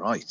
Right.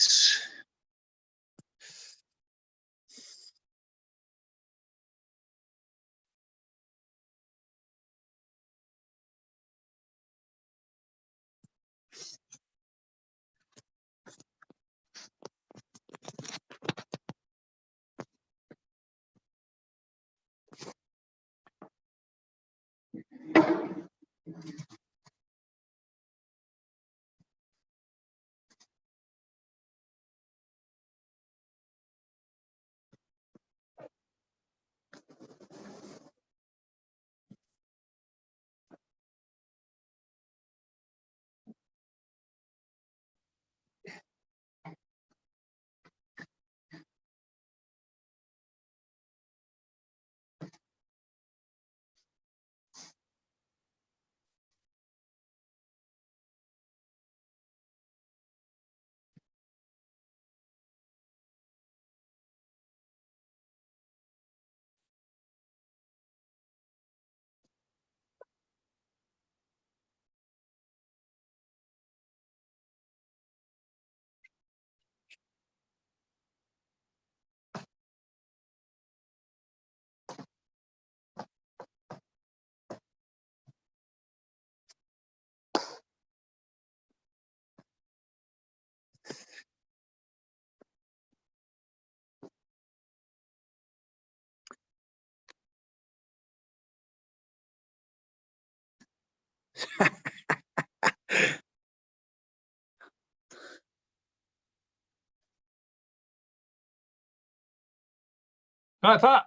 Right, Pat.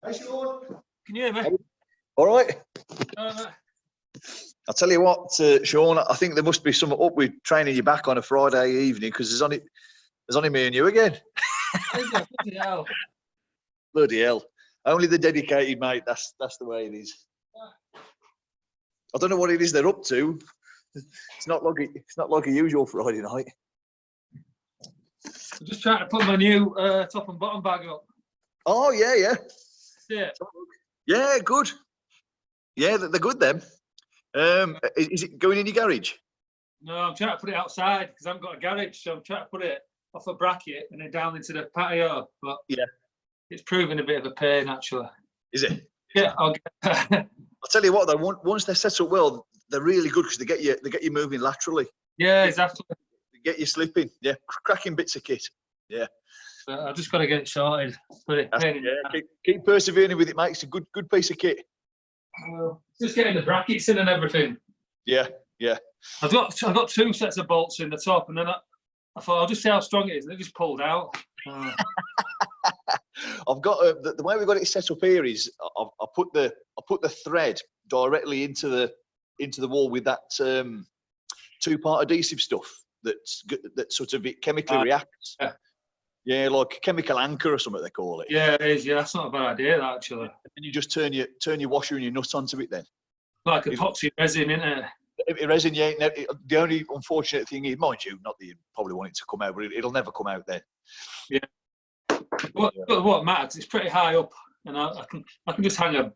Hey, Sean. Can you hear me? All right. Mate. I'll tell you what, Sean, I think there must be something up with training you back on a Friday evening, because there's only me and you again. Bloody hell. Bloody hell. Only the dedicated, mate. That's the way it is. I don't know what it is they're up to. It's not like a usual Friday night. I'm just trying to put my new top and bottom bag up. Oh, yeah. Yeah. Yeah, good. Yeah, they're good, them. Is it going in your garage? No, I'm trying to put it outside because I haven't got a garage, so I'm trying to put it off a bracket and then down into the patio. But yeah, it's proving a bit of a pain, actually. Is it? Yeah, I'll get. I'll tell you what, though. Once they're set up well, they're really good because they get you moving laterally. Yeah, exactly. They get you slipping. Yeah, cracking bits of kit. Yeah. But I've just got to get it sorted. Put it. Yeah, keep persevering with it, mate. It's a good piece of kit. Just getting the brackets in and everything. Yeah. I've got 2 sets of bolts in the top, and then I thought I'll just see how strong it is, and it just pulled out. I've got the way we've got it set up here is I put the thread directly into the wall with that 2-part adhesive stuff that sort of it chemically reacts. Yeah, like a chemical anchor or something they call it. Yeah, it is. Yeah, that's not a bad idea, that, actually. And you just turn your washer and your nut onto it then. Like epoxy resin, isn't it? Resin, yeah. The only unfortunate thing is, mind you, not that you probably want it to come out, but it'll never come out then. Yeah. What matters? It's pretty high up, and I can just hang a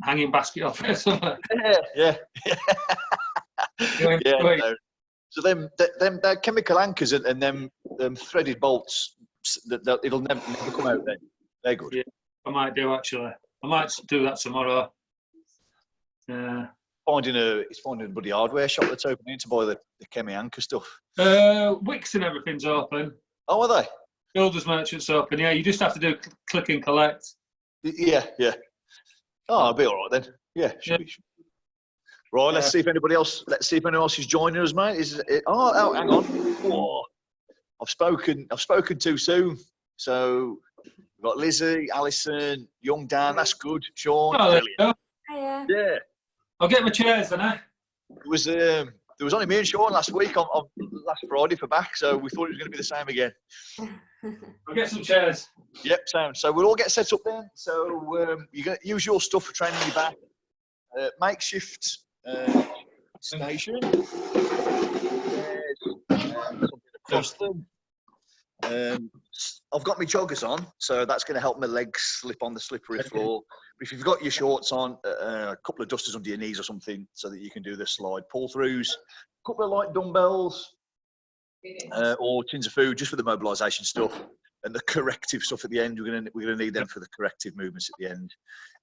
hanging basket off it somewhere. Yeah. Yeah. No. So they're chemical anchors and them threaded bolts. It'll never come out then. They're good. Yeah, I might do actually. I might do that tomorrow. Finding a bloody hardware shop that's opening to buy the chemi anchor stuff. Wicks and everything's open. Oh, are they? Builders merchants open. Yeah, you just have to do click and collect. Yeah. Oh, I'll be all right then. Yeah, should be. Right, let's see if anyone else is joining us, mate. Oh, hang on. Oh, I've spoken too soon. So we've got Lizzie, Alison, young Dan. That's good. Sean, brilliant. Hiya. Yeah. I'll get my chairs then, eh? There was only me and Sean last week on last Friday for back, so we thought it was going to be the same again. I'll get some chairs. Yep, sound. So we'll all get set up then. So you're going to use your stuff for training your back. Makeshift station. Something across them. I've got my joggers on, so that's going to help my legs slip on the slippery floor. But if you've got your shorts on, a couple of dusters under your knees or something, so that you can do the slide pull-throughs. A couple of light dumbbells. or tins of food just for the mobilisation stuff, and the corrective stuff at the end. We're gonna need them for the corrective movements at the end.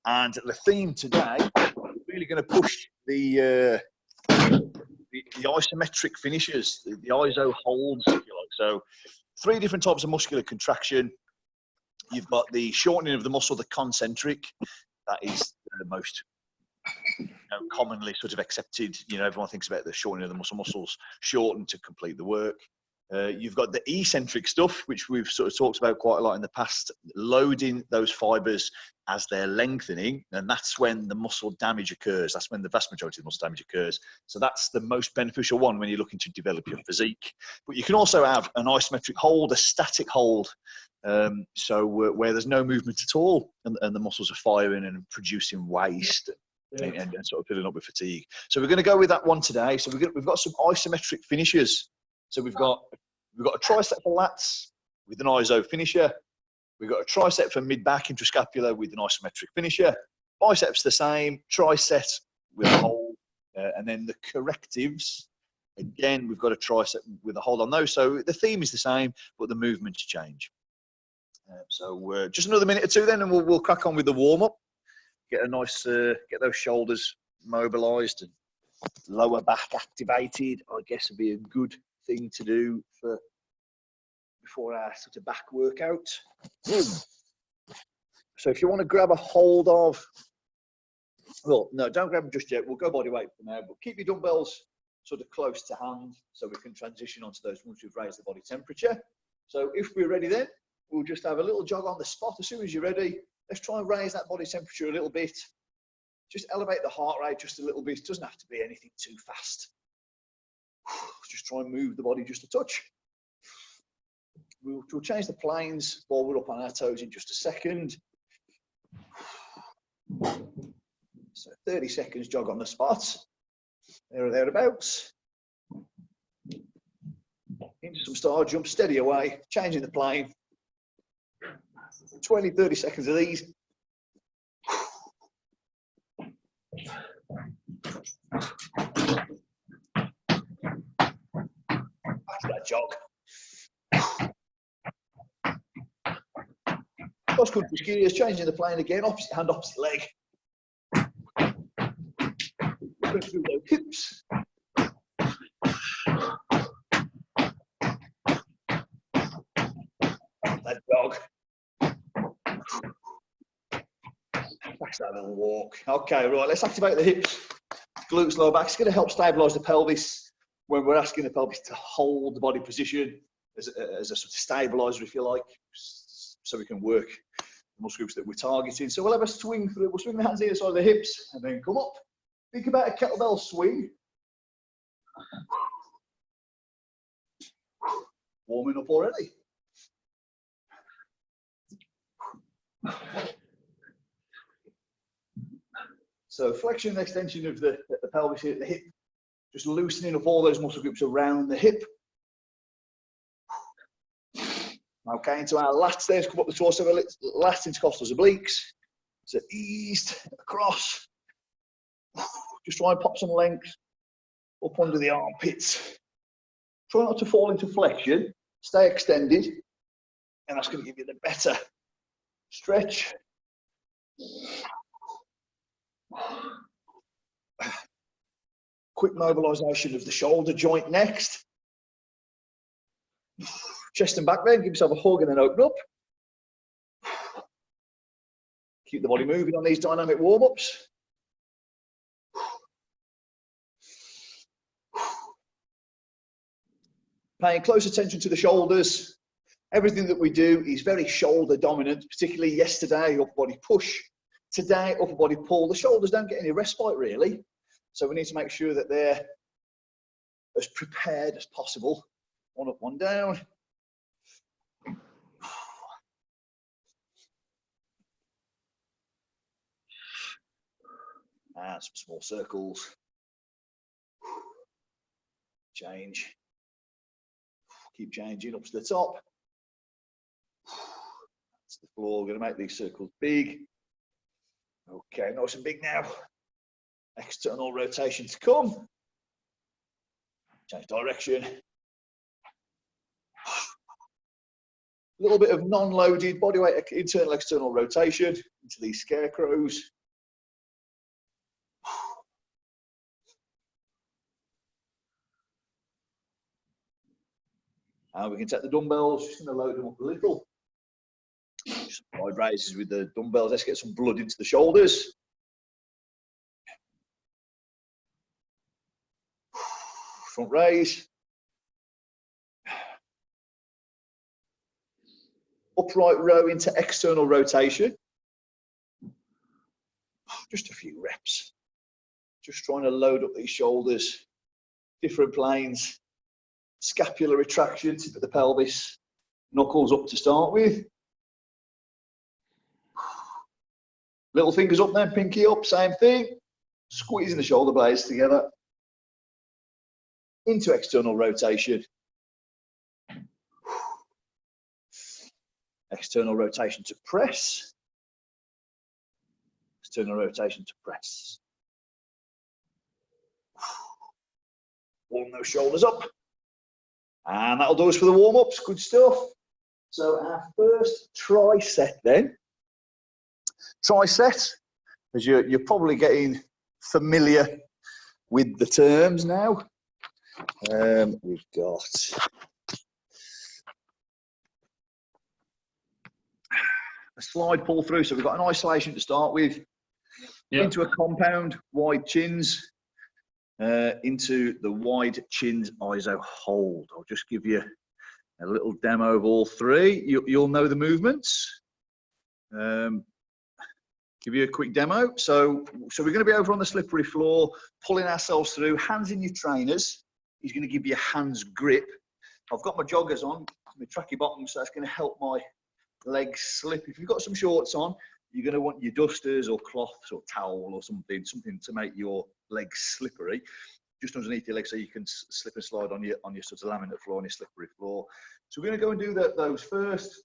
And the theme today, we're really going to push the isometric finishers, the ISO holds, if you like. So 3 different types of muscular contraction. You've got the shortening of the muscle, the concentric. That is the most commonly sort of accepted. Everyone thinks about the shortening of the muscles shortened to complete the work. You've got the eccentric stuff, which we've sort of talked about quite a lot in the past, loading those fibers as they're lengthening, and that's when the muscle damage occurs. That's when the vast majority of the muscle damage occurs. So that's the most beneficial one when you're looking to develop your physique. But you can also have an isometric hold, a static hold, where there's no movement at all, and the muscles are firing and producing waste. And sort of filling up with fatigue. So we're going to go with that one today. So we've got some isometric finishers. So we've got a tricep for lats with an ISO finisher. We've got a tricep for mid-back intrascapular with an isometric finisher. Biceps the same, tricep with a hold, and then the correctives. Again, we've got a tricep with a hold on those. So the theme is the same, but the movements change. So just another minute or two then, and we'll crack on with the warm-up. Get those shoulders mobilised and lower back activated. I guess would be a good thing to do before our sort of back workout. So if you want to grab a hold of, well, no, don't grab them just yet. We'll go body weight for now, but keep your dumbbells sort of close to hand so we can transition onto those once we've raised the body temperature. So if we're ready then, we'll just have a little jog on the spot. As soon as you're ready, let's try and raise that body temperature a little bit. Just elevate the heart rate just a little bit. It doesn't have to be anything too fast. Just try and move the body just a touch. We'll change the planes forward up on our toes in just a second. So 30 seconds jog on the spot. There or thereabouts. Into some star jump, steady away, changing the plane. 20, 30 seconds of these. Back to that jog. Cross country skiers, changing the plane again, opposite hand, opposite leg. Going through those hips. That jog. Back to that little walk. Okay, right, let's activate the hips, glutes, lower back. It's going to help stabilise the pelvis when we're asking the pelvis to hold the body position as a sort of stabiliser, if you like, so we can work the muscle groups that we're targeting. So we'll have a swing through. We'll swing the hands either side of the hips and then come up. Think about a kettlebell swing. Warming up already. So flexion and extension of the pelvis here at the hip, just loosening up all those muscle groups around the hip. Okay, into our lats there, come up the torso, lats, intercostals, obliques. So eased across. Just try and pop some length up under the armpits. Try not to fall into flexion, stay extended, and that's going to give you the better stretch. Quick mobilisation of the shoulder joint next. Chest and back then, give yourself a hug and then open up. Keep the body moving on these dynamic warm-ups. Paying close attention to the shoulders. Everything that we do is very shoulder dominant, particularly yesterday, upper body push. Today, upper body pull. The shoulders don't get any respite really. So we need to make sure that they're as prepared as possible. One up, one down. And some small circles. Change. Keep changing up to the top. That's the floor. We're going to make these circles big. Okay, nice and big now. External rotation to come. Change direction. A little bit of non-loaded bodyweight internal external rotation into these scarecrows. And we can take the dumbbells, just going to load them up a little. Just wide raises with the dumbbells. Let's get some blood into the shoulders. Front raise. Upright row into external rotation. Just a few reps. Just trying to load up these shoulders. Different planes. Scapular retraction, tip of the pelvis. Knuckles up to start with. Little fingers up then, pinky up, same thing. Squeezing the shoulder blades together. Into external rotation. External rotation to press. External rotation to press. Warm those shoulders up. And that'll do us for the warm-ups. Good stuff. So our first tricep then. Tricep, as you're probably getting familiar with the terms now. We've got a slide pull through. So we've got an isolation to start with. Yep. Into a compound, wide chins. Into the wide chins iso hold. I'll just give you a little demo of all three. You'll know the movements. Give you a quick demo. So we're going to be over on the slippery floor, pulling ourselves through. Hands in your trainers. He's going to give you a hands grip. I've got my joggers on, my tracky bottoms, so that's going to help my legs slip. If you've got some shorts on, you're going to want your dusters or cloths or towel or something to make your legs slippery, just underneath your legs, so you can slip and slide on your sort of laminate floor, on your slippery floor. So we're going to go and do those first.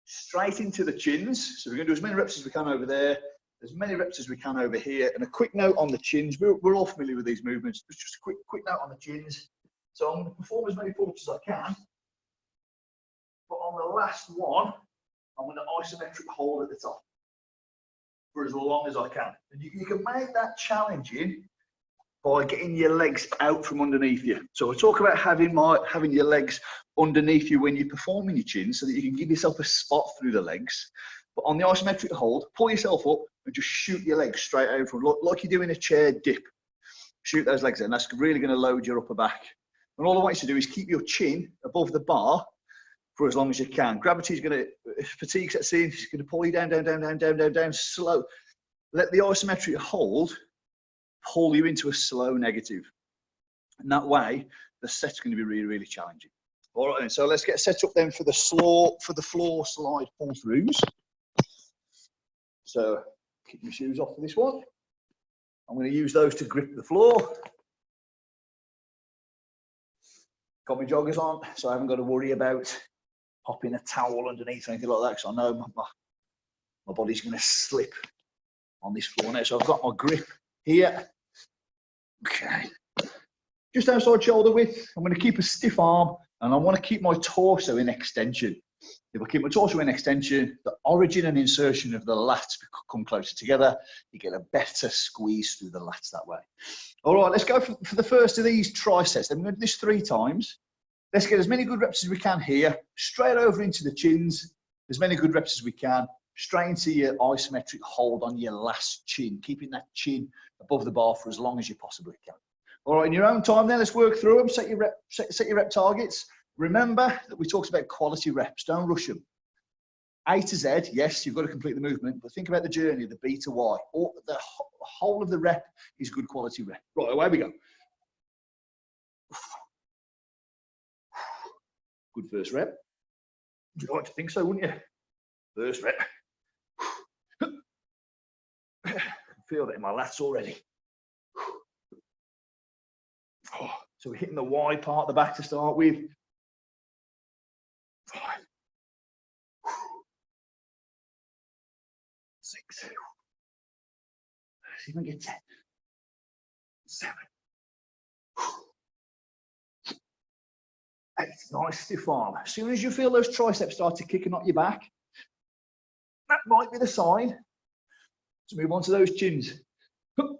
Straight into the chins. So we're going to do as many reps as we can over there, as many reps as we can over here. And a quick note on the chins. We're all familiar with these movements. Just a quick note on the chins. So I'm going to perform as many pull-ups as I can. But on the last one, I'm going to isometric hold at the top for as long as I can. And you can make that challenging by getting your legs out from underneath you. So I talk about having your legs underneath you when you're performing your chin, so that you can give yourself a spot through the legs. But on the isometric hold, pull yourself up and just shoot your legs straight out from, like you do in a chair dip. Shoot those legs in. That's really going to load your upper back. And all I want you to do is keep your chin above the bar for as long as you can. Gravity is going to, if fatigue sets in, it's going to pull you down, down, down, down, down, down, down, slow. Let the isometric hold pull you into a slow negative. And that way, the set's going to be really, really challenging. All right, then, so let's get set up then for the floor slide pull throughs. So keep your shoes off for this one. I'm going to use those to grip the floor. Got my joggers on, so I haven't got to worry about popping a towel underneath or anything like that, because I know my body's going to slip on this floor now. So I've got my grip here. Okay. Just outside shoulder width. I'm going to keep a stiff arm, and I want to keep my torso in extension. If I keep my torso in extension, the origin and insertion of the lats come closer together. You get a better squeeze through the lats that way. All right, let's go for the first of these triceps. Then we're going to do this 3 times. Let's get as many good reps as we can here. Straight over into the chins. As many good reps as we can. Straight into your isometric hold on your last chin. Keeping that chin above the bar for as long as you possibly can. All right, in your own time then, let's work through them. Set your rep targets. Remember that we talked about quality reps. Don't rush them. A to Z, yes, you've got to complete the movement, but think about the journey, the B to Y. Or the whole of the rep is good quality rep. Right, away we go. Good first rep. You'd like to think so, wouldn't you? First rep. Feel that in my lats already. So we're hitting the Y part, the back to start with. 5, 6. Let's see if we can get 10. 7. Nice stiff arm. As soon as you feel those triceps start to kick and knock your back, that might be the sign to move on to those chins. 10.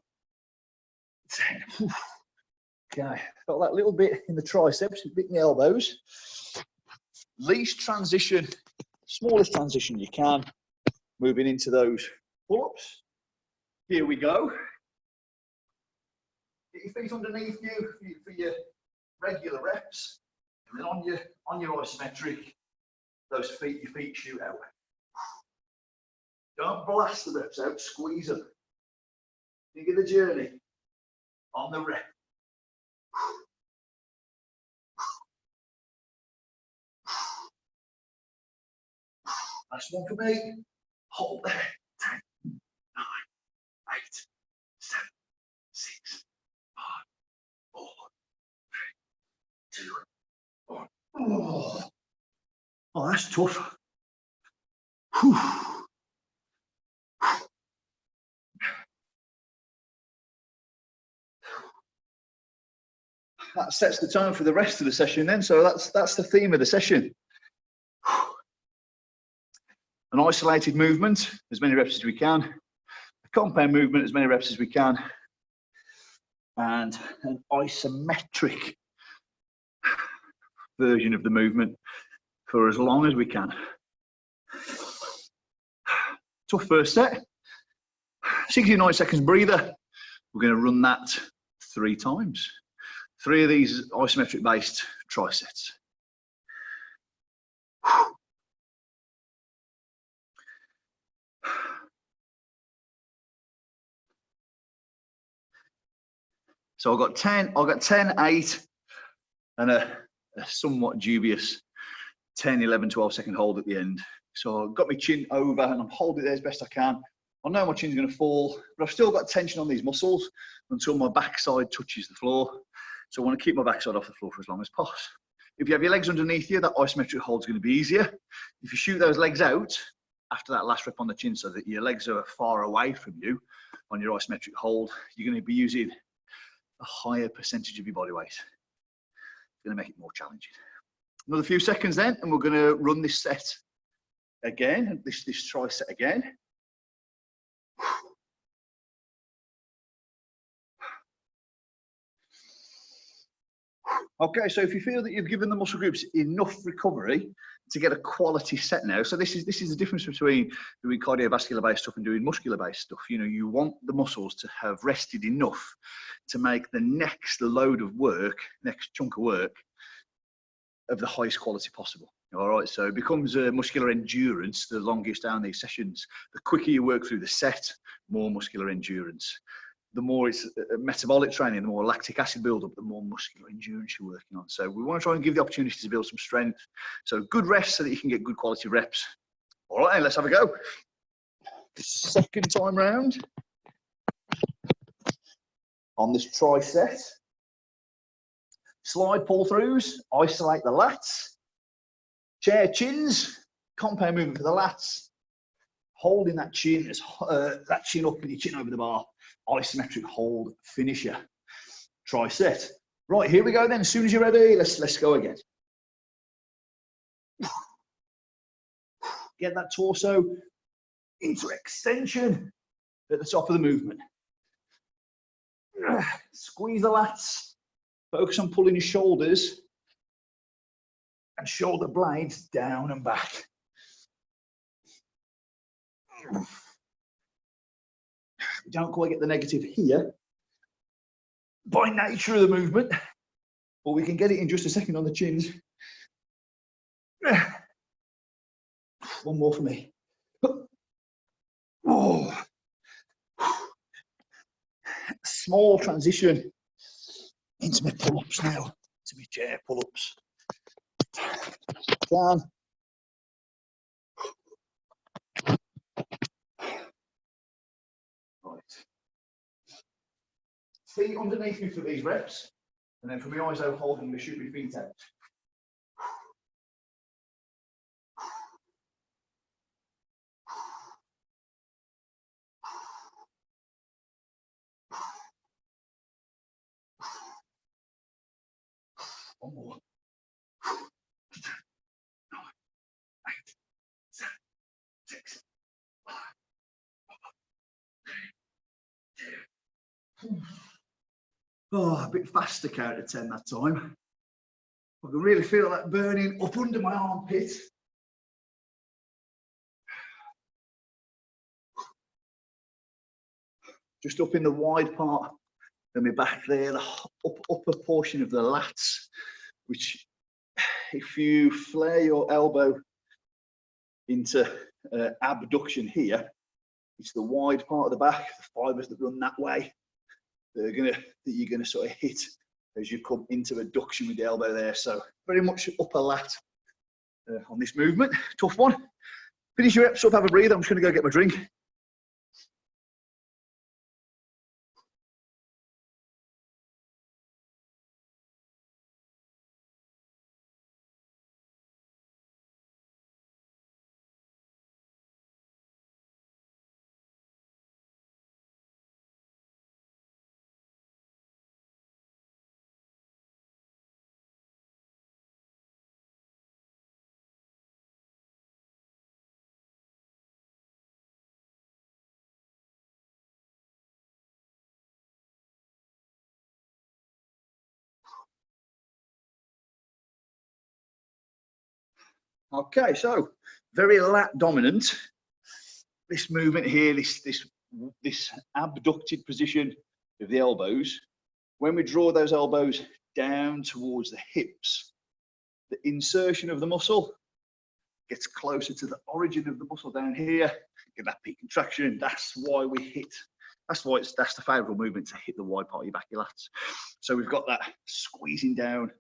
Okay, got that little bit in the triceps, a bit in the elbows. Least transition, smallest transition you can, moving into those pull-ups. Here we go. Get your feet underneath you for your regular reps. And then on your isometric, your feet shoot out. Don't blast the reps out, squeeze them. Think of the journey on the rep. Last one for me. Hold there. 10, 9, 8, 7, 6, 5, 4, 3, 2, 1. Oh, that's tough. Whew. That sets the tone for the rest of the session then. So that's the theme of the session. An isolated movement, as many reps as we can. A compound movement, as many reps as we can. And an isometric version of the movement for as long as we can. Tough first set. 69 seconds breather. We're going to run that 3 times. 3 of these isometric based trisets. So I've got 10, 8, and a somewhat dubious 10, 11, 12 second hold at the end. So I've got my chin over and I'm holding it there as best I can. I know my chin's going to fall, but I've still got tension on these muscles until my backside touches the floor. So I want to keep my backside off the floor for as long as possible. If you have your legs underneath you, that isometric hold is going to be easier. If you shoot those legs out after that last rep on the chin so that your legs are far away from you on your isometric hold, you're going to be using a higher percentage of your body weight. It's going to make it more challenging. Another few seconds then, and we're going to run this set again, this tricep again. Okay, so if you feel that you've given the muscle groups enough recovery to get a quality set now, so this is the difference between doing cardiovascular based stuff and doing muscular based stuff. You know, you want the muscles to have rested enough to make the next load of work, next chunk of work, of the highest quality possible. All right, so it becomes a muscular endurance the longer you stay on these sessions. The quicker you work through the set, more muscular endurance. The more it's metabolic training, the more lactic acid buildup, the more muscular endurance you're working on. So we want to try and give the opportunity to build some strength. So good rest so that you can get good quality reps. All right, let's have a go. Second time round on this tricep. Slide pull throughs, isolate the lats. Chair chins, compound movement for the lats. Holding that chin, that chin up with your chin over the bar. Isometric hold finisher. Tricep. Right, here we go then. As soon as you're ready, let's go again. Get that torso into extension at the top of the movement. Squeeze the lats. Focus on pulling your shoulders and shoulder blades down and back. We don't quite get the negative here by nature of the movement, but we can get it in just a second on the chins. One more for me. Oh. Small transition into my pull-ups now, to my chair pull-ups. Down. Right. Feet underneath me for these reps, and then for my eyes out holding, to shoot my feet out. One more. Oh, a bit faster count to 10 that time. I can really feel that burning up under my armpit. Just up in the wide part of my back there, the upper portion of the lats, which if you flare your elbow into abduction here, it's the wide part of the back, the fibers that run that way, that you're gonna sort of hit as you come into adduction with the elbow there. So very much upper lat on this movement. Tough one. Finish your reps up, have a breather. I'm just gonna go get my drink. Okay, so very lat dominant. This movement here, this abducted position of the elbows. When we draw those elbows down towards the hips, the insertion of the muscle gets closer to the origin of the muscle down here. Get that peak contraction. That's why we hit. That's the favourable movement to hit the wide part of your back, your lats. So we've got that squeezing down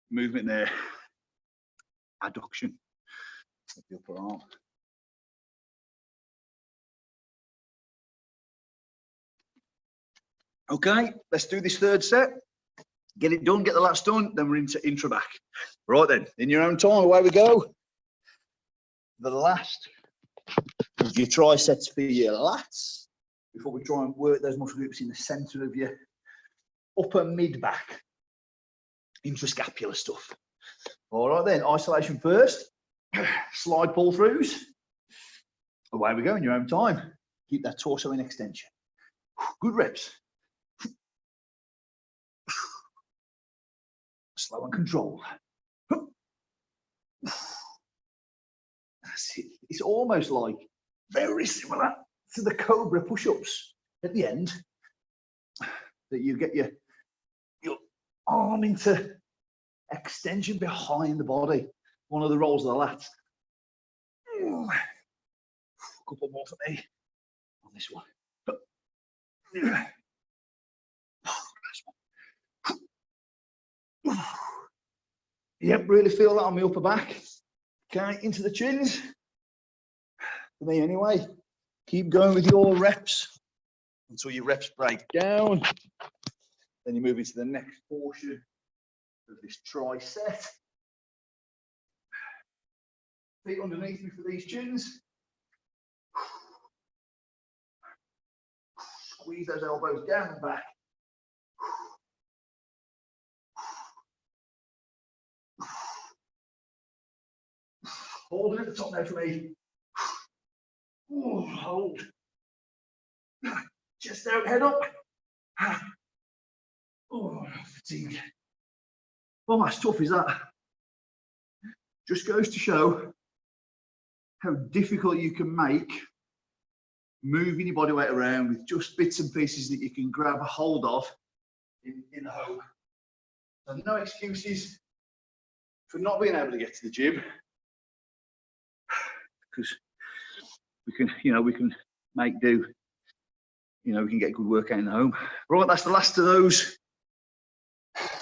movement there. Adduction of the upper arm. Okay, let's do this third set. Get it done, get the lats done, then we're into intra back. Right then, in your own time, away we go. The last of your triceps for your lats, before we try and work those muscle groups in the center of your upper mid back, intrascapular stuff. All right then, isolation first, slide pull throughs. Away we go in your own time. Keep that torso in extension. Good reps. Slow and controlled. That's it. It's almost like very similar to the cobra push-ups at the end, that you get your arm into extension behind the body. One of the rolls of the lats. A couple more for me on this one. Yep, really feel that on my upper back. Okay, into the chins. For me anyway. Keep going with your reps until your reps break down. Then you move into the next portion of this tricep. Feet underneath me for these chins. Squeeze those elbows down and back. Holding at the top now for me. Ooh, hold. Chest out, head up. Oh, fatigue. Well, as tough as that. Just goes to show how difficult you can make moving your body weight around with just bits and pieces that you can grab a hold of in the home. So no excuses for not being able to get to the gym, because we can make do. We can get good workout in the home. Right, that's the last of those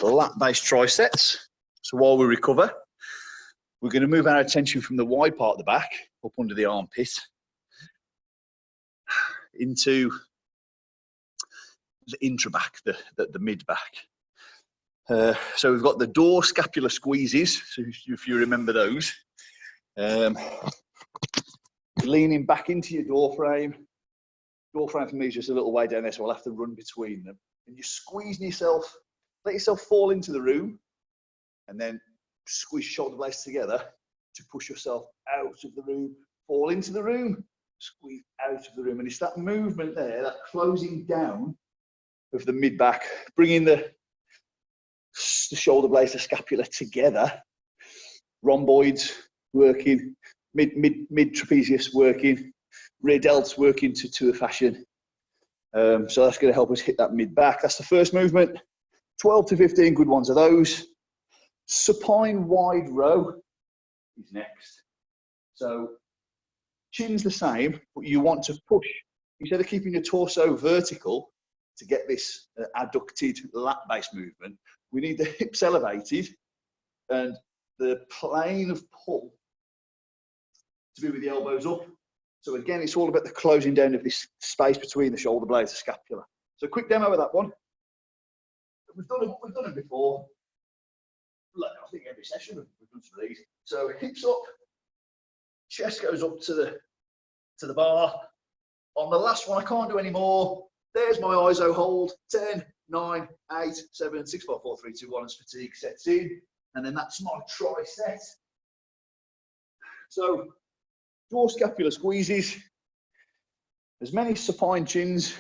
lat-based triceps. So while we recover, we're going to move our attention from the wide part of the back, up under the armpit, into the intra-back, the mid-back. So we've got the door scapular squeezes, so if you remember those. Leaning back into your door frame. Door frame for me is just a little way down there, so I'll have to run between them. And you're squeezing yourself, let yourself fall into the room, and then squeeze shoulder blades together to push yourself out of the room, fall into the room, squeeze out of the room. And it's that movement there, that closing down of the mid back, bringing the shoulder blades, the scapula together, rhomboids working, mid trapezius working, rear delts working to a fashion. So that's going to help us hit that mid back. That's the first movement. 12 to 15 good ones of those. Supine wide row is next. So chin's the same, but you want to push. Instead of keeping your torso vertical to get this adducted lat-based movement, we need the hips elevated and the plane of pull to be with the elbows up. So again, it's all about the closing down of this space between the shoulder blades, the scapula. So a quick demo of that one. We've done it before. Like, I think every session we've done some of these. So hips up, chest goes up to the bar. On the last one, I can't do any more. There's my ISO hold. 10, 9, 8, 7, 6, 5, 4, 3, 2, 1 as fatigue sets in. And then that's my tricep. So draw scapular squeezes. As many supine chins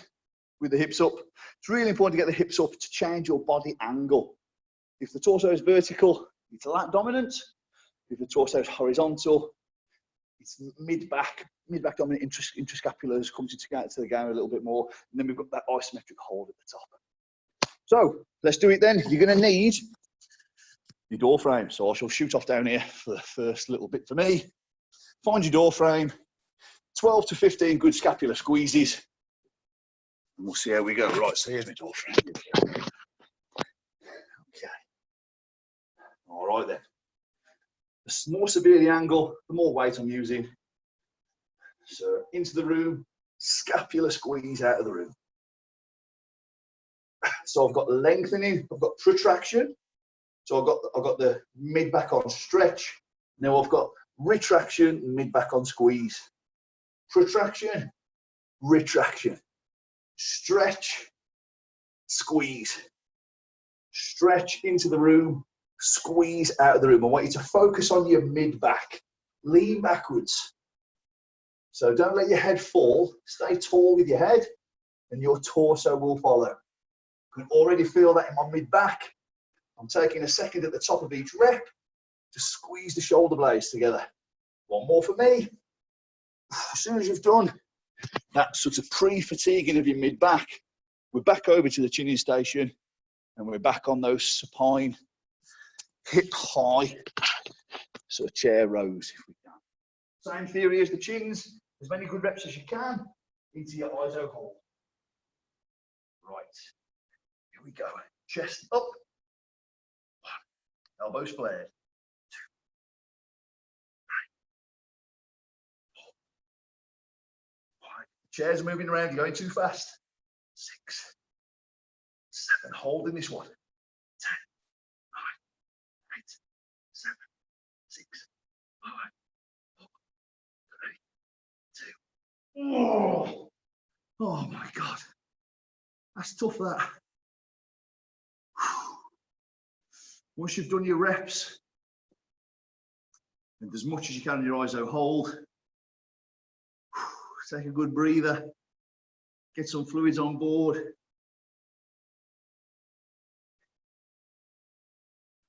with the hips up. It's really important to get the hips up to change your body angle. If the torso is vertical, it's lat dominant. If the torso is horizontal, it's mid-back dominant. Intrascapulars comes to the game a little bit more. And then we've got that isometric hold at the top. So let's do it then. You're going to need your door frame. So I shall shoot off down here for the first little bit for me. Find your door frame. 12 to 15 good scapular squeezes. And we'll see how we go. Right, so here's my door frame. Okay. All right then. The more severe the angle, the more weight I'm using. So into the room, scapular squeeze out of the room. So I've got lengthening, I've got protraction. So I've got the mid back on stretch. Now I've got retraction, mid back on squeeze. Protraction, retraction. Stretch, squeeze. Stretch into the room, squeeze out of the room. I want you to focus on your mid back. Lean backwards. So don't let your head fall. Stay tall with your head and your torso will follow. You can already feel that in my mid back. I'm taking a second at the top of each rep to squeeze the shoulder blades together. One more for me. As soon as you've done that sort of pre-fatiguing of your mid back, we're back over to the chinning station and we're back on those supine, hip high sort of chair rows if we can. Same theory as the chins, as many good reps as you can into your ISO hold. Right, here we go. Chest up, elbows flared. 2, 9, 5. Chairs are moving around, you're going too fast. 6, 7, holding this one. 10, 9, 8, 7, 6, 5, 4, 3, 2. Oh my God. That's tough, that. Once you've done your reps, and as much as you can in your ISO hold, take a good breather, get some fluids on board.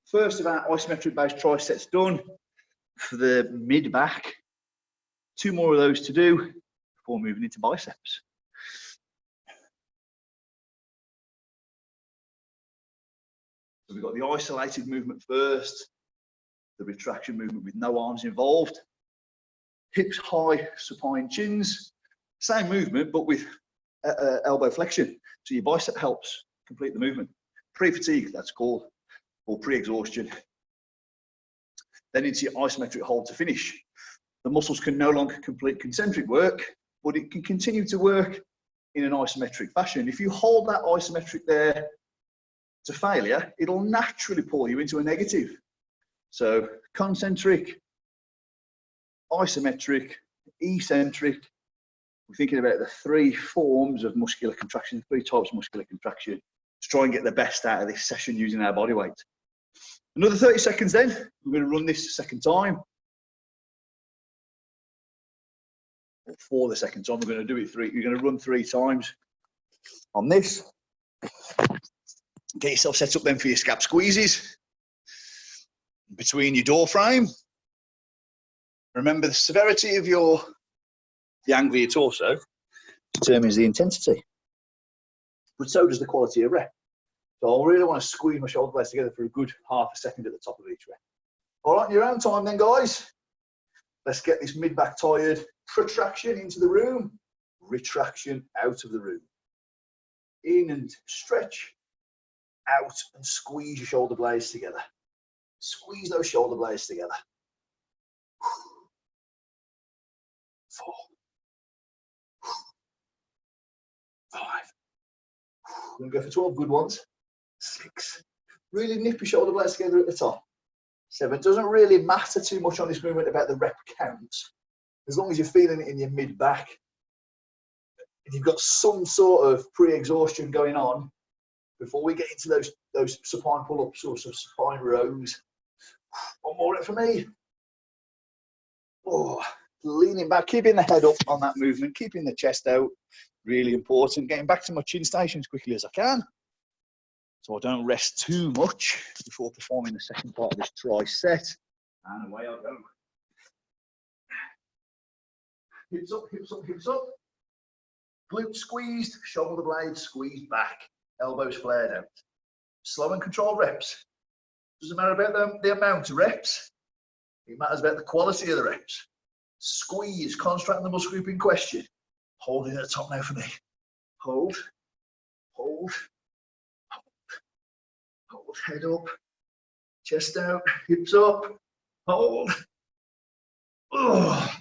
First of our isometric based triceps done for the mid back. 2 more of those to do before moving into biceps. So we've got the isolated movement first, the retraction movement with no arms involved. Hips high, supine chins. Same movement, but with elbow flexion. So your bicep helps complete the movement. Pre-fatigue, that's called, or pre-exhaustion. Then into your isometric hold to finish. The muscles can no longer complete concentric work, but it can continue to work in an isometric fashion. If you hold that isometric there to failure, it'll naturally pull you into a negative. So concentric, isometric, eccentric. We're thinking about the 3 forms of muscular contraction, 3 types of muscular contraction to try and get the best out of this session using our body weight. Another 30 seconds then. We're going to run this a second time. For the second time, we're going to do it 3. You're going to run 3 times on this. Get yourself set up then for your scap squeezes. Between your door frame. Remember, the severity of the angle of your torso determines the intensity, but so does the quality of rep. So I really want to squeeze my shoulder blades together for a good half a second at the top of each rep. All right, in your own time then, guys. Let's get this mid-back tired. Protraction into the room, retraction out of the room. In and stretch, out and squeeze your shoulder blades together. Squeeze those shoulder blades together. 4, 5. We're going to go for 12 good ones. 6. Really nip your shoulder blades together at the top. 7. It doesn't really matter too much on this movement about the rep counts, as long as you're feeling it in your mid-back. And you've got some sort of pre-exhaustion going on before we get into those supine pull-ups or some supine rows. One more rep for me. Oh, leaning back, keeping the head up on that movement, keeping the chest out. Really important. Getting back to my chin station as quickly as I can, so I don't rest too much before performing the second part of this tri-set. And away I go. Hips up, hips up, hips up. Glutes squeezed, shoulder blades squeezed back, elbows flared out. Slow and controlled reps. Doesn't matter about the amount of reps. It matters about the quality of the reps. Squeeze, concentrate on the muscle group in question. Hold it at the top now for me. Hold, hold, hold, head up, chest out, hips up, hold. Oh.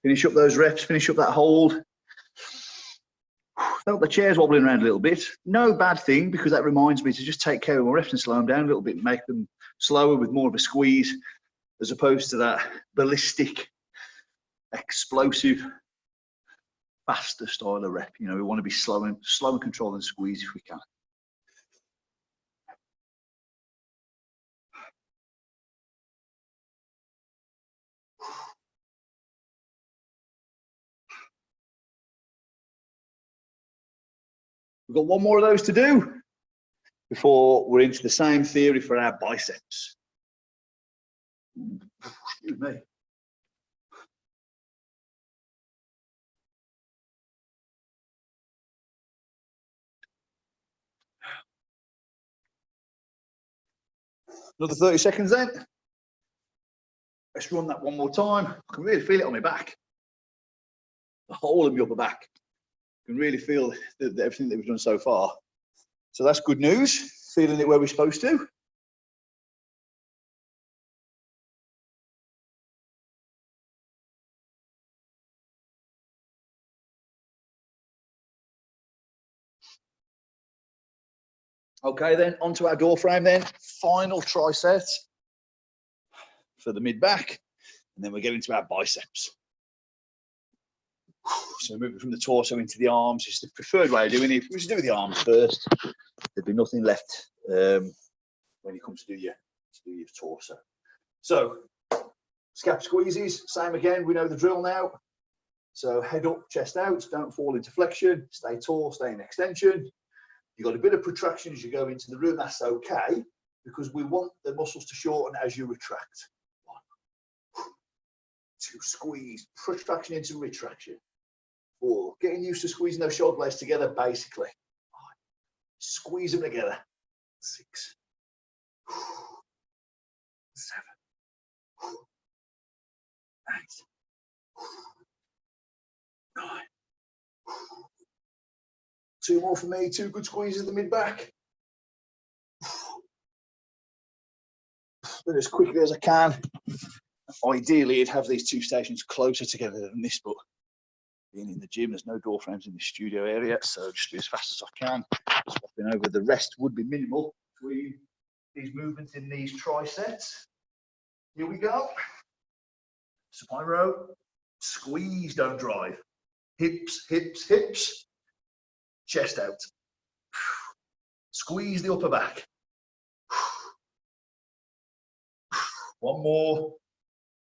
Finish up those reps, finish up that hold. Felt the chairs wobbling around a little bit. No bad thing, because that reminds me to just take care of my reps and slow them down a little bit, make them slower with more of a squeeze, as opposed to that ballistic, explosive, faster style of rep. You know, we want to be slow and control and squeeze if we can. We've got one more of those to do before we're into the same theory for our biceps. Excuse me. Another 30 seconds then. Let's run that one more time. I can really feel it on my back. The whole of my upper back. I can really feel everything that we've done so far. So that's good news. Feeling it where we're supposed to. Okay, then onto our door frame then. Final tricep for the mid back. And then we're getting to our biceps. So moving from the torso into the arms is the preferred way of doing it. If we should do the arms first, there'd be nothing left when you come to do your torso. So scap squeezes, same again, we know the drill now. So head up, chest out, don't fall into flexion, stay tall, stay in extension. You've got a bit of protraction as you go into the room, that's okay, because we want the muscles to shorten as you retract. 1, 2, squeeze, protraction into retraction. 4, getting used to squeezing those shoulder blades together, basically. 5, squeeze them together. 6, 7, 8, 9. 2 more for me, 2 good squeezes in the mid back. As quickly as I can. Ideally, I'd have these 2 stations closer together than this, but being in the gym, there's no door frames in the studio area, so just be as fast as I can. Swapping over, the rest would be minimal between these movements in these tri-sets. Here we go. Supine row, squeeze, don't drive. Hips, hips, hips. chest out. Squeeze the upper back. One more.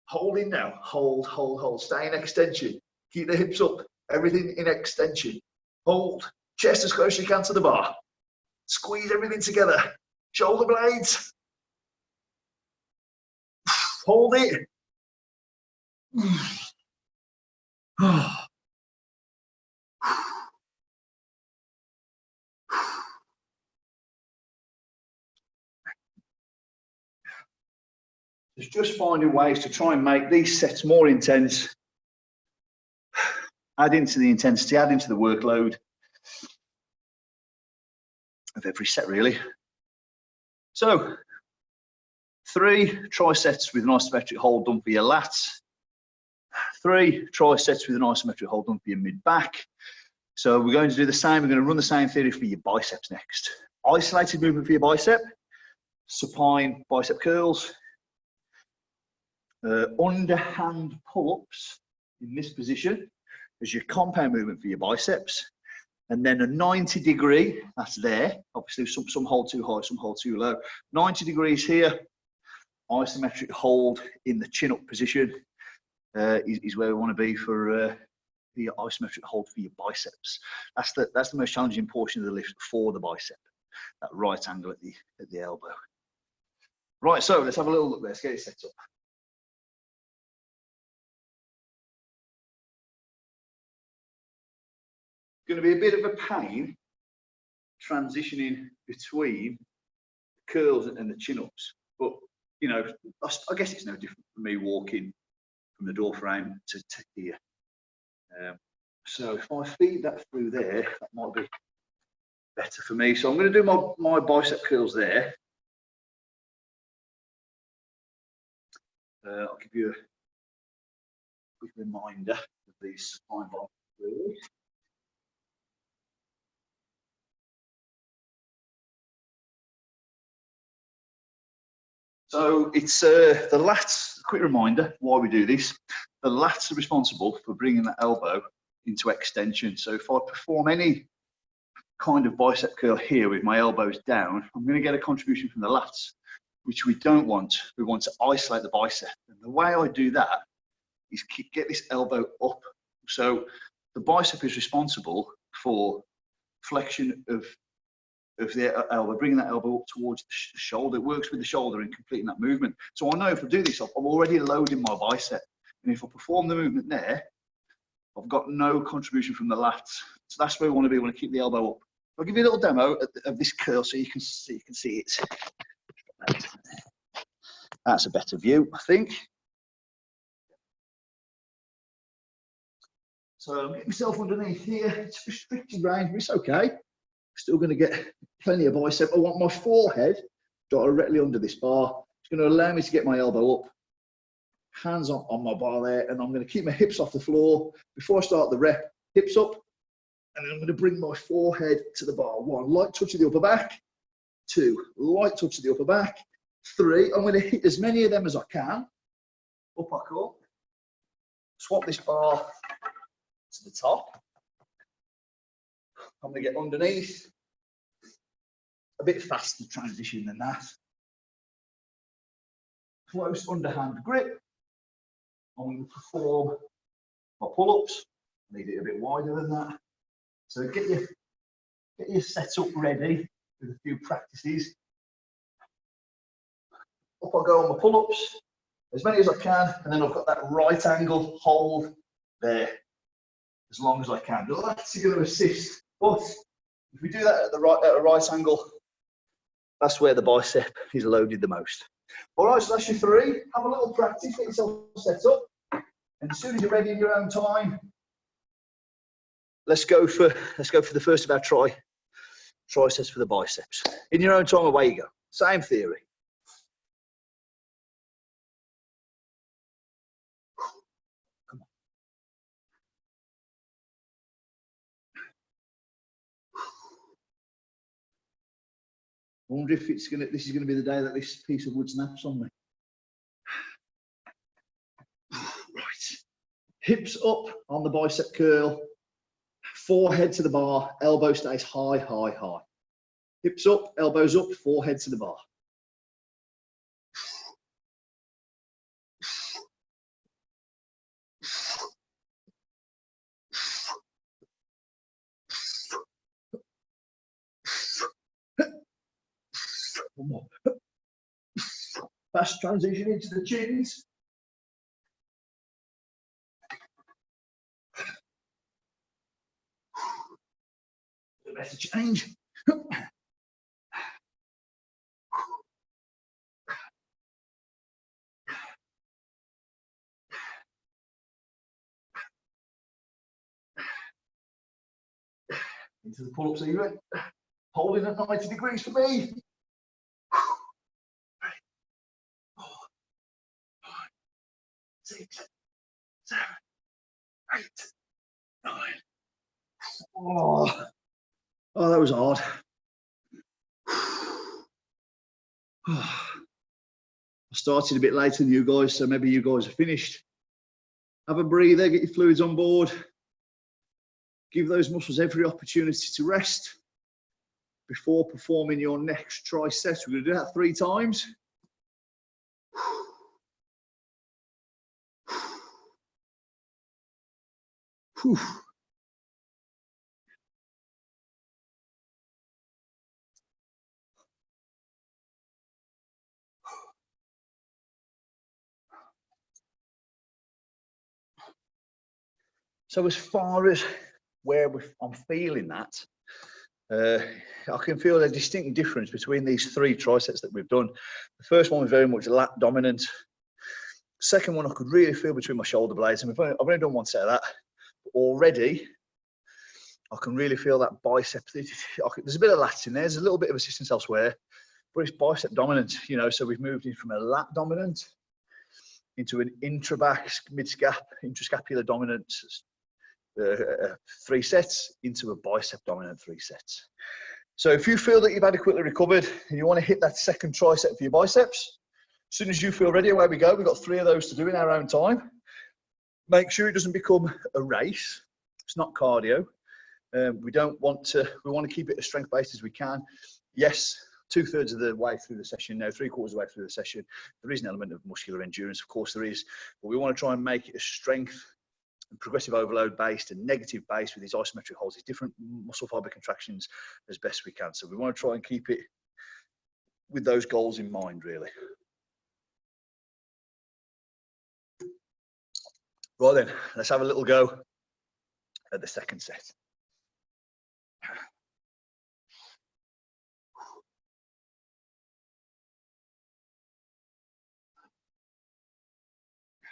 Hold in now. Hold, hold, hold. Stay in extension. Keep the hips up. Everything in extension. Hold. Chest as close as you can to the bar. Squeeze everything together. Shoulder blades. Hold it. It's just finding ways to try and make these sets more intense. Add into the intensity, add into the workload of every set, really. So, 3 trisets with an isometric hold done for your lats. 3 trisets with an isometric hold done for your mid-back. So we're going to do the same. We're going to run the same theory for your biceps next. Isolated movement for your bicep. Supine bicep curls. Underhand pull-ups in this position as your compound movement for your biceps. And then a 90-degree, that's there. Obviously, some hold too high, some hold too low. 90 degrees here. Isometric hold in the chin-up position is where we want to be for the isometric hold for your biceps. That's the most challenging portion of the lift for the bicep. That right angle at the elbow. Right, so let's have a little look there. Let's get it set up. Going to be a bit of a pain transitioning between the curls and the chin-ups, but you know, I guess it's no different from me walking from the door frame to here. So if I feed that through there, that might be better for me. So I'm going to do my bicep curls there. I'll give you a quick reminder of these supine wide row. So it's the lats, quick reminder why we do this. The lats are responsible for bringing that elbow into extension. So if I perform any kind of bicep curl here with my elbows down, I'm going to get a contribution from the lats, which we don't want. We want to isolate the bicep. And the way I do that is get this elbow up. So the bicep is responsible for flexion of the elbow, bringing that elbow up towards the shoulder. It works with the shoulder in completing that movement. So I know if I do this, I'm already loading my bicep. And if I perform the movement there, I've got no contribution from the lats. So that's where we want to be. We want to keep the elbow up. I'll give you a little demo of this curl so you can see it. That's a better view, I think. So I'm getting myself underneath here. It's restricted range, but it's okay. Still going to get plenty of bicep. I want my forehead directly under this bar. It's going to allow me to get my elbow up. Hands on my bar there, and I'm going to keep my hips off the floor. Before I start the rep, hips up, and then I'm going to bring my forehead to the bar. 1, light touch of the upper back. 2, light touch of the upper back. 3, I'm going to hit as many of them as I can. Up I come. Swap this bar to the top. I'm going to get underneath. A bit faster transition than that. Close underhand grip. I'm going to perform my pull-ups. Need it a bit wider than that. So get your setup ready with a few practices. Up I go on my pull-ups, as many as I can, and then I've got that right angle hold there, as long as I can. The lats are going to assist, but if we do that at a right angle, that's where the bicep is loaded the most. All right, so that's your 3. Have a little practice, get yourself set up, and as soon as you're ready in your own time, let's go for the first of our triceps for the biceps. In your own time, away you go. Same theory. Come on. I wonder if this is gonna be the day that this piece of wood snaps on me. Right. Hips up on the bicep curl. Forehead to the bar, elbow stays high, high, high. Hips up, elbows up, forehead to the bar. One more. Fast transition into the chins. A better change. Into the pull-ups even. Holding at 90 degrees for me. 6, 7, 8, 9. Oh, that was hard. I started a bit later than you guys, so maybe you guys are finished. Have a breather, get your fluids on board. Give those muscles every opportunity to rest before performing your next tricep. We're going to do that 3 times. Whew. So as far as where I'm feeling that, I can feel a distinct difference between these 3 triceps that we've done. The first one was very much lat dominant. Second one, I could really feel between my shoulder blades, and I've only done 1 set of that. But already, I can really feel that bicep. There's a bit of lats in there. There's a little bit of assistance elsewhere, but it's bicep dominant, you know. So we've moved in from a lat dominant into an intraback, intrascapular dominant 3 sets into a bicep dominant 3 sets. So if you feel that you've adequately recovered and you want to hit that second tricep for your biceps, as soon as you feel ready, away we go. We've got 3 of those to do in our own time. Make sure it doesn't become a race. It's not cardio. We want to keep it as strength based as we can. Yes, 2/3 of the way through the session now, 3/4 of the way through the session, there is an element of muscular endurance, of course there is, but we want to try and make it as strength and progressive overload based and negative based with these isometric holds, these different muscle fiber contractions as best we can. So we want to try and keep it with those goals in mind, really. Right then, let's have a little go at the second set.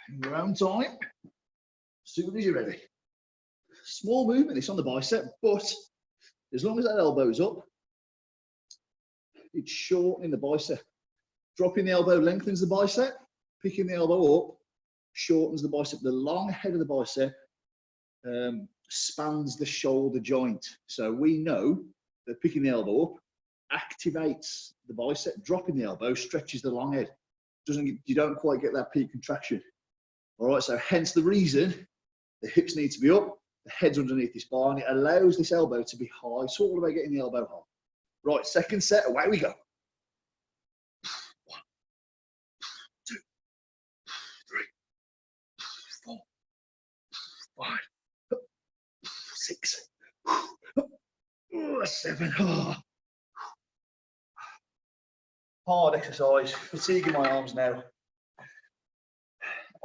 In your own time, as soon as you're ready. Small movement, it's on the bicep, but as long as that elbow's up, it's shortening the bicep. Dropping the elbow lengthens the bicep, picking the elbow up shortens the bicep. The long head of the bicep spans the shoulder joint. So we know that picking the elbow up activates the bicep, dropping the elbow stretches the long head. You don't quite get that peak contraction. All right, so hence the reason the hips need to be up, the head's underneath this bar, and it allows this elbow to be high. It's all about getting the elbow high. Right, second set, away we go. 1, 2, 3, 4, 5, 6, 7. Hard exercise, fatiguing my arms now.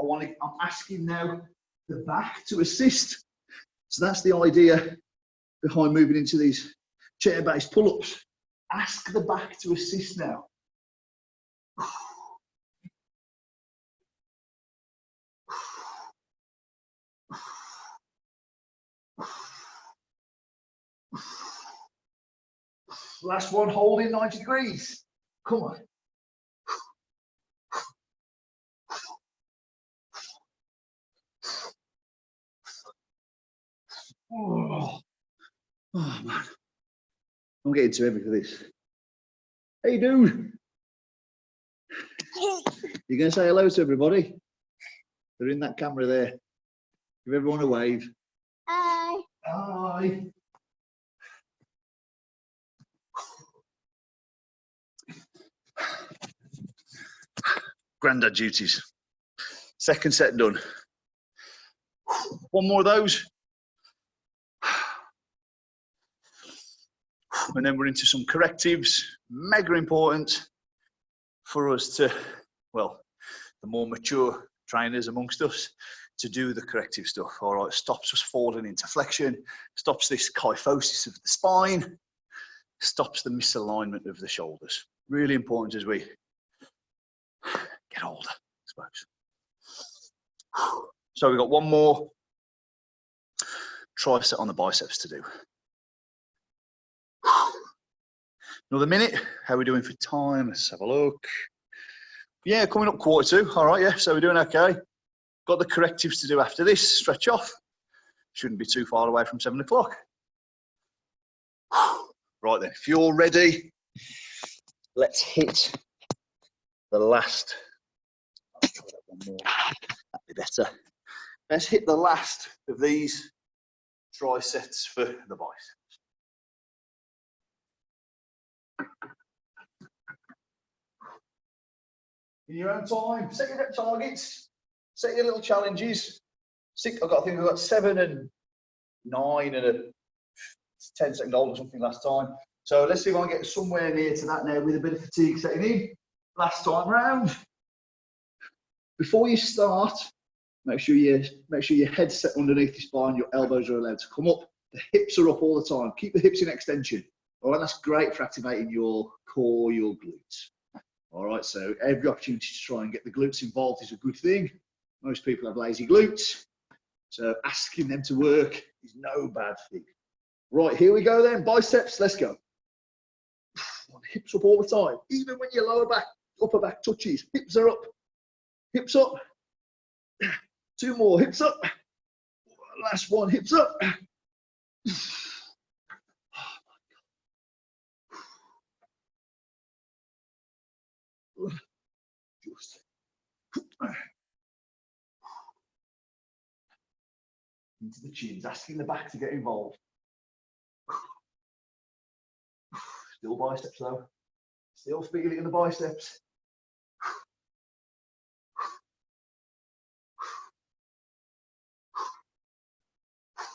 I'm asking now the back to assist. So that's the idea behind moving into these chair-based pull-ups. Ask the back to assist now. Last one, holding 90 degrees. Come on. Oh man, I'm getting too heavy for this. Hey dude, you're going to say hello to everybody? They're in that camera there. Give everyone a wave. Hi. Aye. Grandad duties. Second set done. One more of those. And then we're into some correctives. Mega important for us to, well, the more mature trainers amongst us, to do the corrective stuff. All right, stops us falling into flexion, stops this kyphosis of the spine, stops the misalignment of the shoulders. Really important as we get older, I suppose. So we've got one more tricep on the biceps to do. Another minute. How are we doing for time? Let's have a look. Yeah, coming up 1:45. All right, yeah, so we're doing okay. Got the correctives to do after this. Stretch off. Shouldn't be too far away from 7 o'clock. Right then, if you're ready, let's hit the last. I'll try that one more. That'd be better. Let's hit the last of these triceps for the biceps. In your own time, set your targets, set your little challenges. I think we got 7 and 9 and a 10-second hold or something last time. So let's see if I can get somewhere near to that now with a bit of fatigue setting in. Last time round. Before you start, make sure your head's set underneath your spine, your elbows are allowed to come up. The hips are up all the time. Keep the hips in extension. All right, that's great for activating your core, your glutes. All right, so every opportunity to try and get the glutes involved is a good thing. Most people have lazy glutes, so asking them to work is no bad thing. Right, here we go then, biceps, let's go. Hips up all the time, even when your lower back, upper back touches, hips are up, hips up. 2 more, hips up. Last one, hips up. Just into the chins, asking the back to get involved. Still biceps though. Still feeling it in the biceps.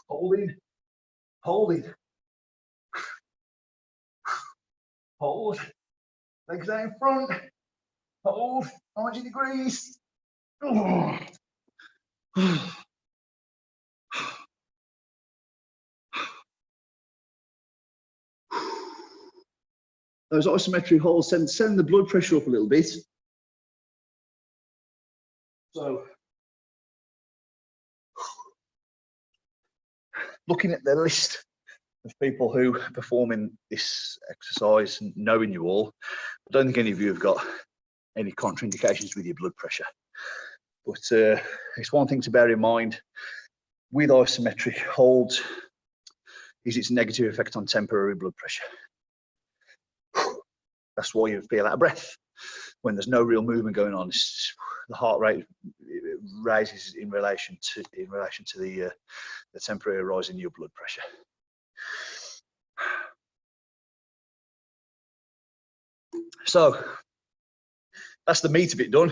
Holding, holding. Hold. Legs down in front. Hold. 90 degrees. Oh. Those isometric holds send the blood pressure up a little bit. So, looking at the list of people who are performing this exercise, knowing you all, I don't think any of you have got any contraindications with your blood pressure. But it's one thing to bear in mind with isometric holds is its negative effect on temporary blood pressure. That's why you feel out of breath when there's no real movement going on. The heart rate rises in relation to the temporary rise in your blood pressure. So that's the meat of it done.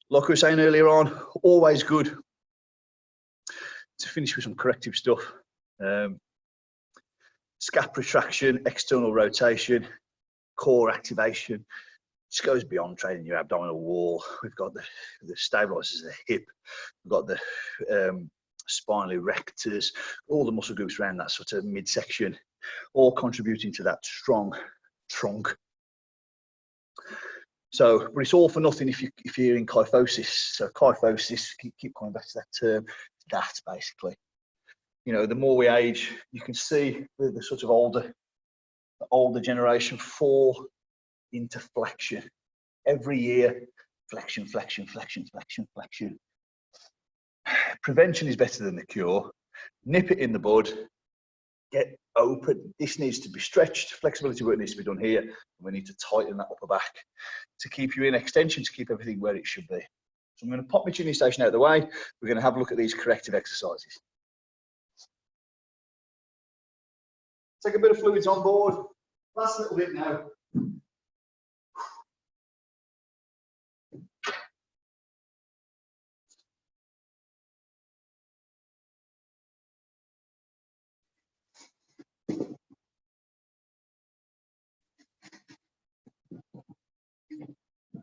Like we were saying earlier on, always good to finish with some corrective stuff. Scap retraction, external rotation, core activation. This goes beyond training your abdominal wall. We've got the stabilizers of the hip. We've got the spinal erectors, all the muscle groups around that sort of midsection, all contributing to that strong trunk. So, but it's all for nothing if you're in kyphosis. So kyphosis, keep coming back to that term. That basically, you know, the more we age, you can see the sort of older generation fall into flexion every year. Flexion, flexion, flexion, flexion, flexion. Prevention is better than the cure. Nip it in the bud. Get open. This needs to be stretched. Flexibility work needs to be done here. We need to tighten that upper back to keep you in extension, to keep everything where it should be. So I'm going to pop my tuning station out of the way. We're going to have a look at these corrective exercises. Take a bit of fluids on board. Last little bit now.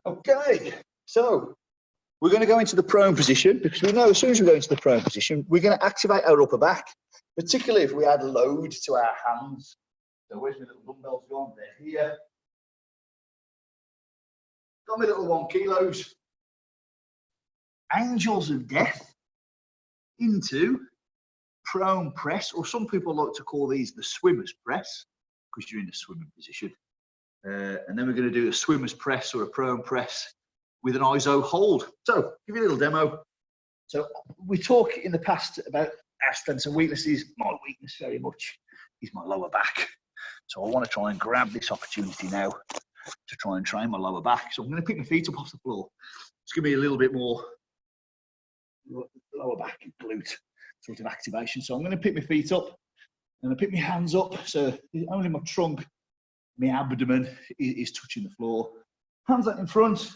Okay, so we're going to go into the prone position because we know as soon as we go into the prone position, we're going to activate our upper back, particularly if we add load to our hands. So where's my little dumbbells gone? They're here. Got my little 1 kilos. Angels of death into prone press, or some people like to call these the swimmer's press because you're in the swimming position. And then we're going to do a swimmer's press or a prone press with an ISO hold. So give you a little demo. So we talk in the past about our strengths and weaknesses. My weakness very much is my lower back. So I want to try and grab this opportunity now to try and train my lower back. So I'm going to pick my feet up off the floor. It's going to be a little bit more lower back and glute sort of activation. So I'm going to pick my feet up. I'm going to pick my hands up. So only my trunk, my abdomen is touching the floor. Hands out in front,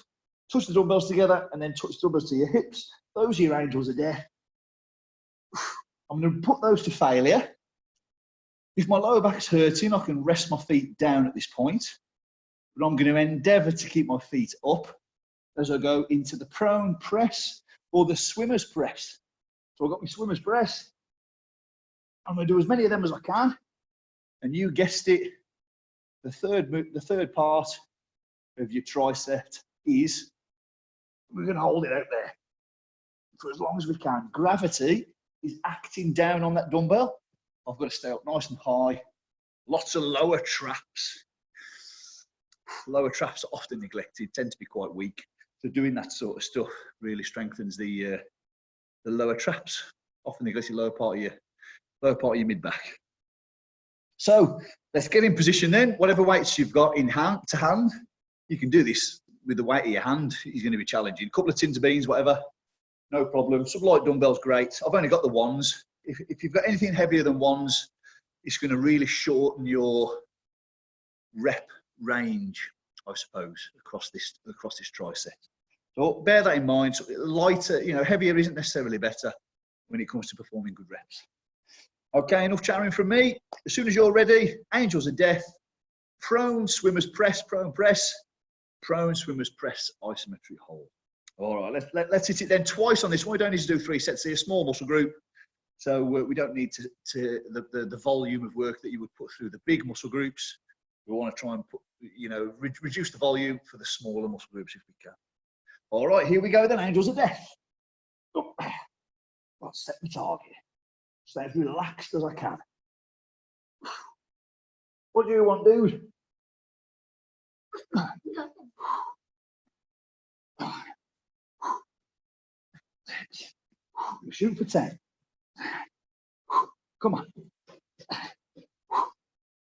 touch the dumbbells together, and then touch the dumbbells to your hips. Those are your angels of death. I'm going to put those to failure. If my lower back is hurting, I can rest my feet down at this point. But I'm going to endeavour to keep my feet up as I go into the prone press or the swimmer's press. So I've got my swimmer's press. I'm going to do as many of them as I can. And you guessed it, the third part of your tricep is we're going to hold it out there for as long as we can. Gravity is acting down on that dumbbell. I've got to stay up nice and high. Lots of lower traps. Lower traps are often neglected, tend to be quite weak. So doing that sort of stuff really strengthens the lower traps. Often neglected lower part of your mid back. So let's get in position then. Whatever weights you've got in hand, you can do this with the weight of your hand. It's going to be challenging. A couple of tins of beans, whatever, no problem. Some light dumbbells, great. I've only got the ones. If you've got anything heavier than ones, it's going to really shorten your rep range, I suppose, across this tricep. So bear that in mind. So lighter, heavier isn't necessarily better when it comes to performing good reps. Okay, enough chattering from me. As soon as you're ready, angels of death, prone swimmer's press, prone press, prone swimmer's press, isometric hold. All right, let's hit it then twice on this one. We don't need to do 3 sets here, small muscle group. So we don't need the volume of work that you would put through the big muscle groups. We want to try and reduce the volume for the smaller muscle groups if we can. All right, here we go then, angels of death. I'll set my target. Stay as relaxed as I can. What do you want, dude? Shoot for 10. Come on.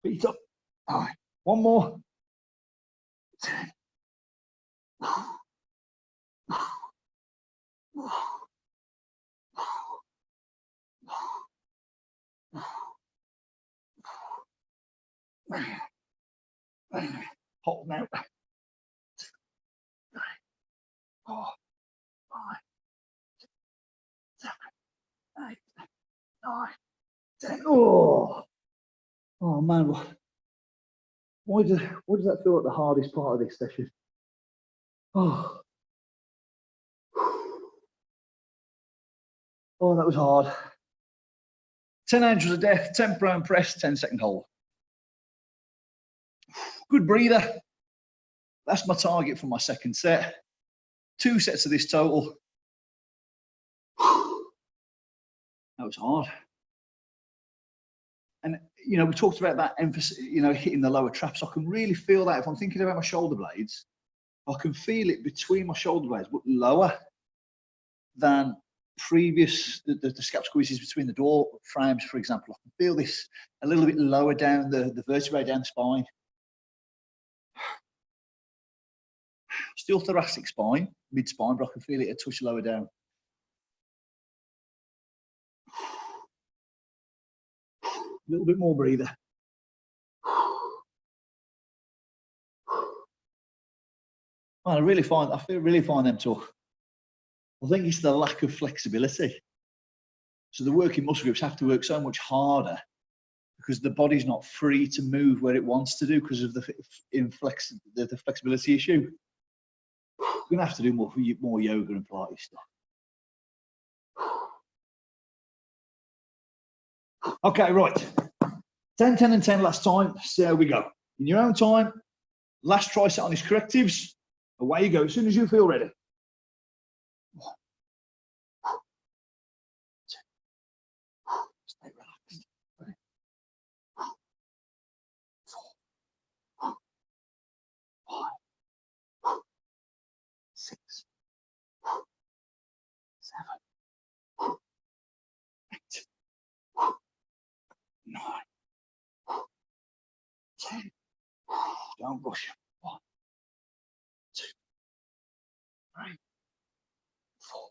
Feet up. All right. One more. 10. Hold now. 4, 5, 6, 7, 8, 9, 10. Oh man, why does that feel like the hardest part of this session? Oh, that was hard. 10 angels of death, 10 prone press, 10-second hold. Good breather. That's my target for my second set. 2 sets of this total. That was hard. And, we talked about that emphasis, hitting the lower traps. I can really feel that if I'm thinking about my shoulder blades, I can feel it between my shoulder blades, but lower than previous, the scap squeezes between the door frames, for example. I can feel this a little bit lower down the vertebrae, down the spine. Still thoracic spine, mid-spine, but I can feel it a touch lower down. A little bit more breather. I really find them tough. I think it's the lack of flexibility. So the working muscle groups have to work so much harder because the body's not free to move where it wants to do because of the flexibility issue. We're going to have to do more yoga and Pilates stuff. Okay, right. 10, 10 and 10 last time. See how we go. In your own time, last tricep on his correctives. Away you go as soon as you feel ready. 1, 2, stay relaxed. 3, 4, 5, 6, 7, 8, 9, 10. Don't rush. 1, 2, 3, 4,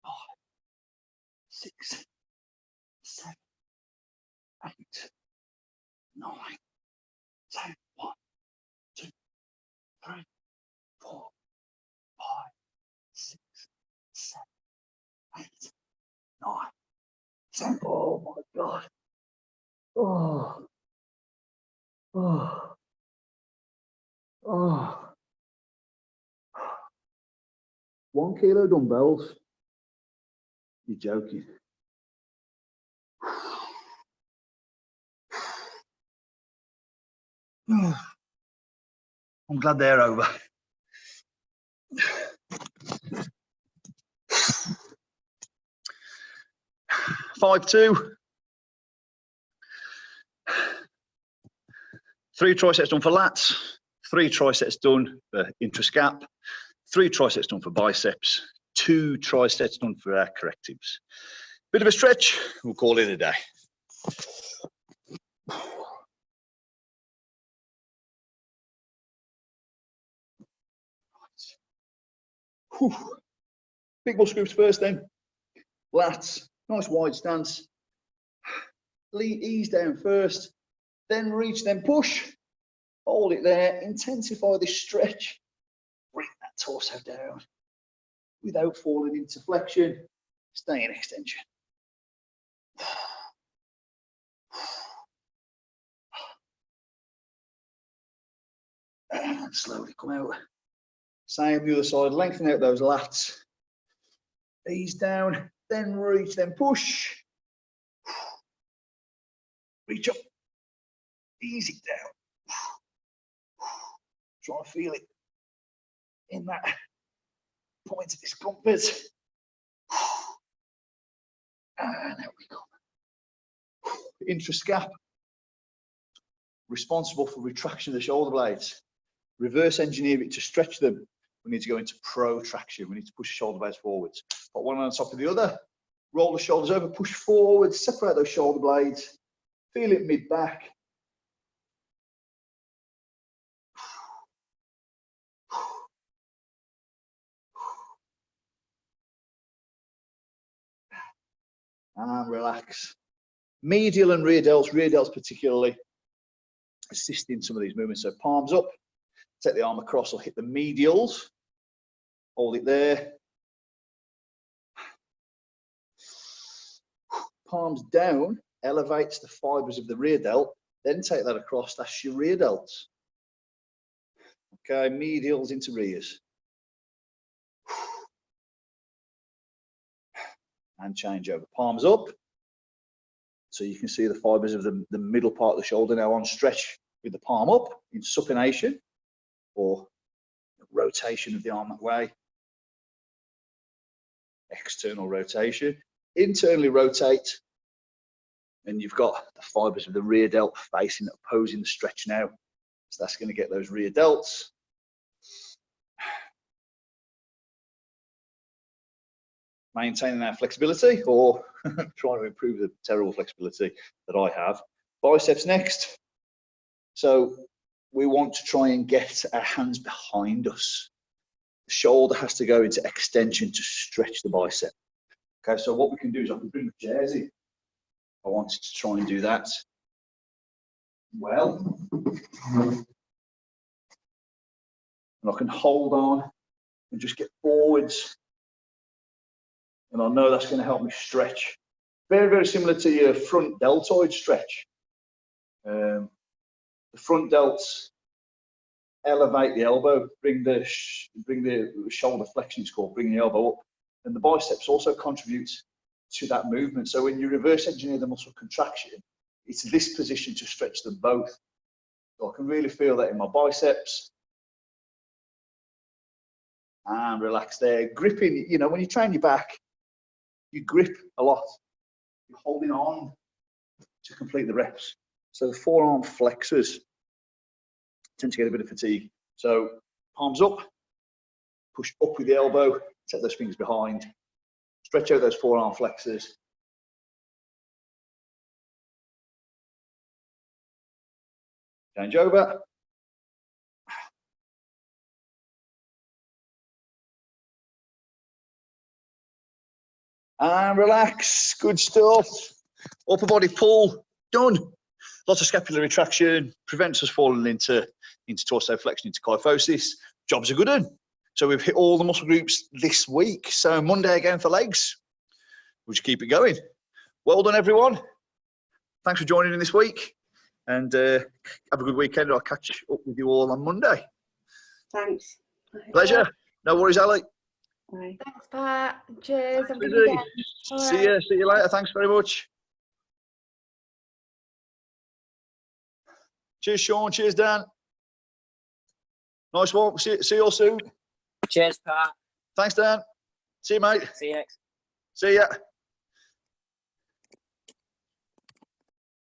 5, 6, 7, 8, 9, 10. 1, 2, 3, 4, 5, 6, 7, 8, 9, 10. Oh my God. Oh. Oh. Oh. 1 kilo dumbbells. You're joking. I'm glad they're over. Five, 2. 3 triceps done for lats, 3 triceps done for intrascap, 3 triceps done for biceps, 2 triceps done for our correctives. Bit of a stretch, we'll call it a day. Whew. Big muscle groups first then. Lats, nice wide stance. Ease down first, then reach, then push. Hold it there, intensify this stretch. Bring that torso down without falling into flexion. Stay in extension. And slowly come out. Same the other side, lengthen out those lats. Ease down, then reach, then push. Reach up, ease it down. Try to feel it in that point of discomfort. And there we go. Intrascap, responsible for retraction of the shoulder blades. Reverse engineer it to stretch them. We need to go into protraction. We need to push the shoulder blades forwards. Put one on top of the other. Roll the shoulders over, push forward, separate those shoulder blades. Feel it mid-back. And relax. Medial and rear delts particularly assist in some of these movements. So palms up, take the arm across or hit the medials. Hold it there. Palms down, elevates the fibers of the rear delt, then take that across, that's your rear delts. Okay, medials into rears. And change over, palms up. So you can see the fibers of the middle part of the shoulder now on stretch with the palm up in supination or rotation of the arm that way. External rotation. Internally rotate, and you've got the fibers of the rear delt facing, opposing the stretch now. So that's going to get those rear delts. Maintaining our flexibility or trying to improve the terrible flexibility that I have. Biceps next. So we want to try and get our hands behind us. The shoulder has to go into extension to stretch the bicep. Okay, so what we can do is I can bring the chairs in. I wanted to try and do that well. and I can hold on and just get forwards. And I know that's going to help me stretch. Very, very similar to your front deltoid stretch. The front delts elevate the elbow, bring the shoulder flexion, it's called, bring the elbow up. And the biceps also contributes to that movement. So when you reverse engineer the muscle contraction, it's this position to stretch them both. So I can really feel that in my biceps. And relax there. Gripping, you know, when you train your back, you grip a lot. You're holding on to complete the reps. So the forearm flexors tend to get a bit of fatigue. So palms up, push up with the elbow, set those fingers behind, stretch out those forearm flexors. Change over. And relax, good stuff. Upper body pull, done. Lots of scapular retraction, prevents us falling into torso flexion, into kyphosis. Job's a good one. So we've hit all the muscle groups this week. So Monday again for legs. We'll just keep it going. Well done, everyone. Thanks for joining in this week. And have a good weekend. I'll catch up with you all on Monday. Thanks. Pleasure. No worries, Ali. Bye. Thanks, Pat. Cheers. Have a good weekend. All See right. you later. Thanks very much. Cheers, Sean. Cheers, Dan. Nice one. See you all soon. Cheers, Pat. Thanks, Dan. See you, mate. See you. See ya.